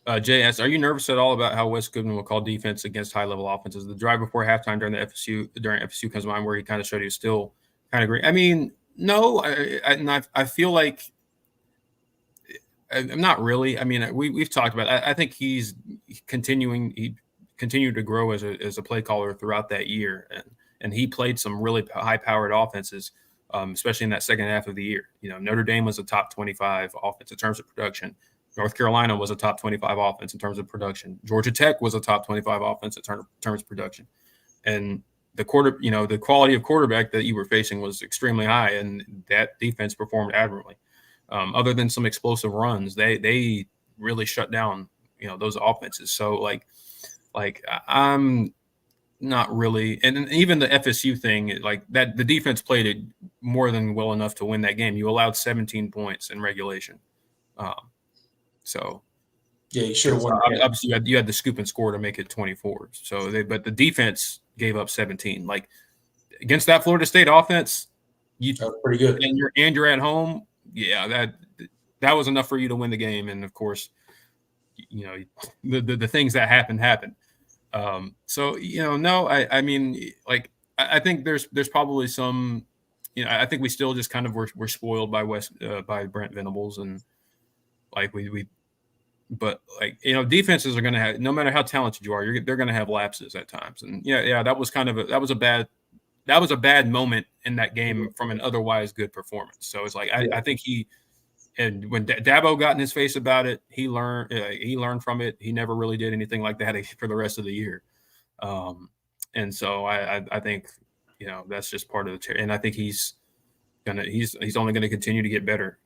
JS, are you nervous at all about how Wes Goodwin will call defense against high-level offenses? The drive before halftime during FSU comes to mind where he kind of showed he was still kind of great. I mean, no, I feel like I'm not really. I mean, we've talked about it. I think he continued to grow as a play caller throughout that year, and he played some really high-powered offenses, especially in that second half of the year. Notre Dame was a top 25 offense in terms of production. North Carolina was a top 25 offense in terms of production. Georgia Tech was a top 25 offense in terms of production. And the quality of quarterback that you were facing was extremely high, and that defense performed admirably. Other than some explosive runs, they really shut down, those offenses. So like I'm not really, and even the FSU thing, like that, the defense played it more than well enough to win that game. You allowed 17 points in regulation. So yeah, you should have won. Obviously, you had the scoop and score to make it 24. But the defense gave up 17. Like against that Florida State offense, that was pretty good. And you're at home. Yeah, that was enough for you to win the game. And of course, the things that happened. No, I mean, like I think there's probably some. I think we still just kind of were spoiled by by Brent Venables, and like but like defenses are going to have, no matter how talented you are, they're going to have lapses at times. And that was a bad moment in that game from an otherwise good performance. So it's like I think and when Dabo got in his face about it, he learned from it. He never really did anything like that for the rest of the year. And so I think that's just part of the and I think he's only going to continue to get better.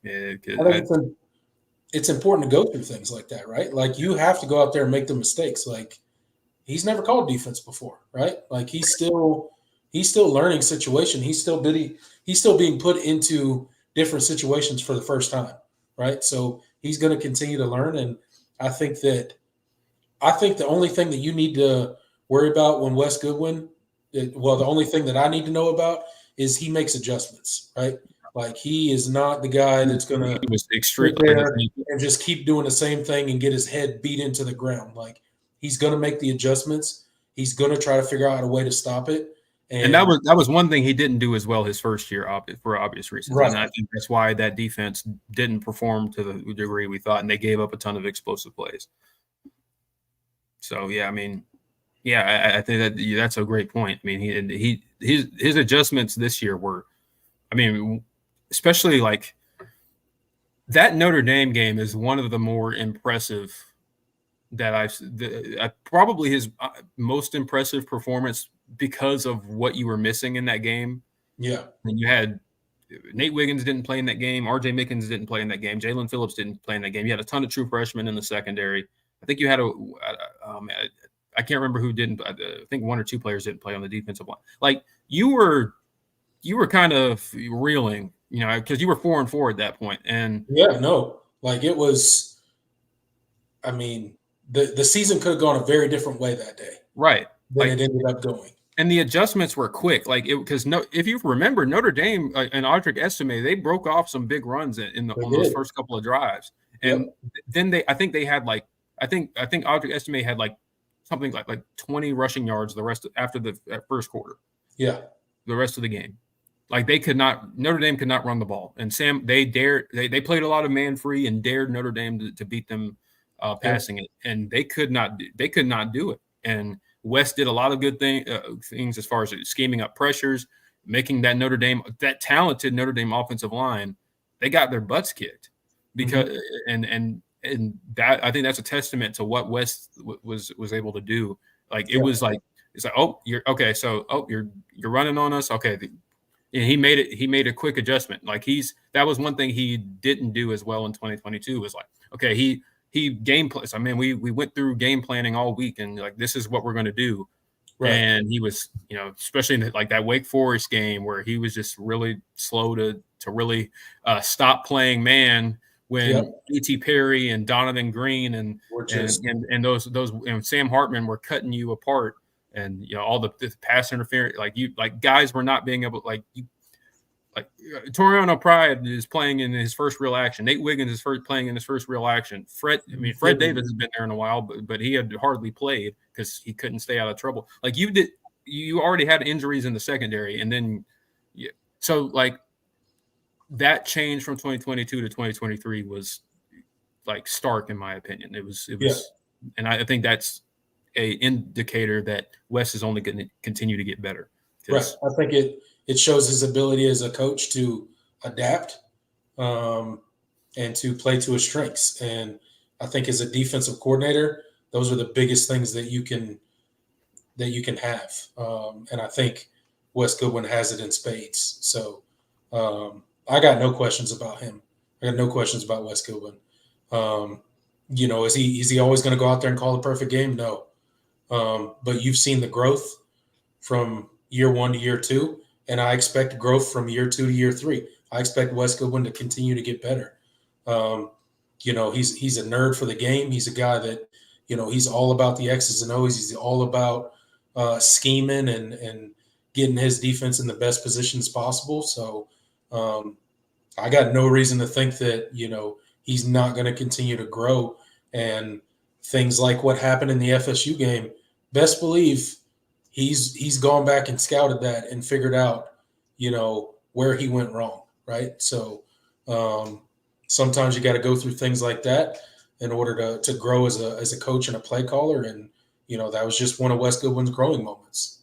It's important to go through things like that, right? Like you have to go out there and make the mistakes. Like he's never called defense before, right? Like he's still learning situation. He's still being put into different situations for the first time, right? So he's going to continue to learn. And I think the only thing that you need to worry about when Wes Goodwin, the only thing that I need to know about is he makes adjustments, right? Like he is not the guy that's going to sit there and just keep doing the same thing and get his head beat into the ground. Like he's going to make the adjustments. He's going to try to figure out a way to stop it. And that was one thing he didn't do as well his first year, for obvious reasons. Right. And I think that's why that defense didn't perform to the degree we thought, and they gave up a ton of explosive plays. So I mean, I think that's a great point. I mean, his adjustments this year were, I mean, especially like that Notre Dame game is one of the more impressive that probably his most impressive performance because of what you were missing in that game. Yeah. And you had Nate Wiggins didn't play in that game. RJ Mickens didn't play in that game. Jalen Phillips didn't play in that game. You had a ton of true freshmen in the secondary. I think you had I can't remember who didn't. I think one or two players didn't play on the defensive line. Like you were kind of reeling, because you were 4-4 at that point. And like it was, I mean, the season could have gone a very different way that day. Right. Than it ended up going. And the adjustments were quick. Like because if you remember, Notre Dame and Audric Estime, they broke off some big runs on those first couple of drives. And then I think Audric Estime had like something like 20 rushing yards after the first quarter. Yeah. The rest of the game. Like Notre Dame could not run the ball. And they played a lot of man free and dared Notre Dame to beat them passing it. And they could not do it. And Wes did a lot of good things as far as scheming up pressures, making that talented Notre Dame offensive line, they got their butts kicked because and that I think that's a testament to what Wes was able to do. Like it was like it's like you're running on us, okay. And he made a quick adjustment. Like that was one thing he didn't do as well in 2022 was like okay he game plans. I mean, we went through game planning all week, and like this is what we're going to do. Right. And he was, especially in like that Wake Forest game where he was just really slow to really stop playing man when E.T. Perry and Donovan Green and those and Sam Hartman were cutting you apart, and all the pass interference, like guys were not being able like Toriano Pride is playing in his first real action. Nate Wiggins is playing in his first real action. Fred Davis has been there in a while, but he had hardly played because he couldn't stay out of trouble. Like you already had injuries in the secondary, and then so like that change from 2022 to 2023 was like stark in my opinion. It was, and I think that's a indicator that Wes is only going to continue to get better. Right. I think it shows his ability as a coach to adapt and to play to his strengths. And I think as a defensive coordinator, those are the biggest things that you can have. And I think Wes Goodwin has it in spades. So I got no questions about him. I got no questions about Wes Goodwin. Is he always going to go out there and call the perfect game? No. But you've seen the growth from year 1 to year 2, and I expect growth from year 2 to year 3. I expect Wes Goodwin to continue to get better. He's a nerd for the game. He's a guy that, he's all about the X's and O's. He's all about scheming and getting his defense in the best positions possible. So I got no reason to think that, he's not going to continue to grow. And things like what happened in the FSU game, best believe he's gone back and scouted that and figured out, where he went wrong, right? So sometimes you got to go through things like that in order to grow as a coach and a play caller. And, that was just one of Wes Goodwin's growing moments.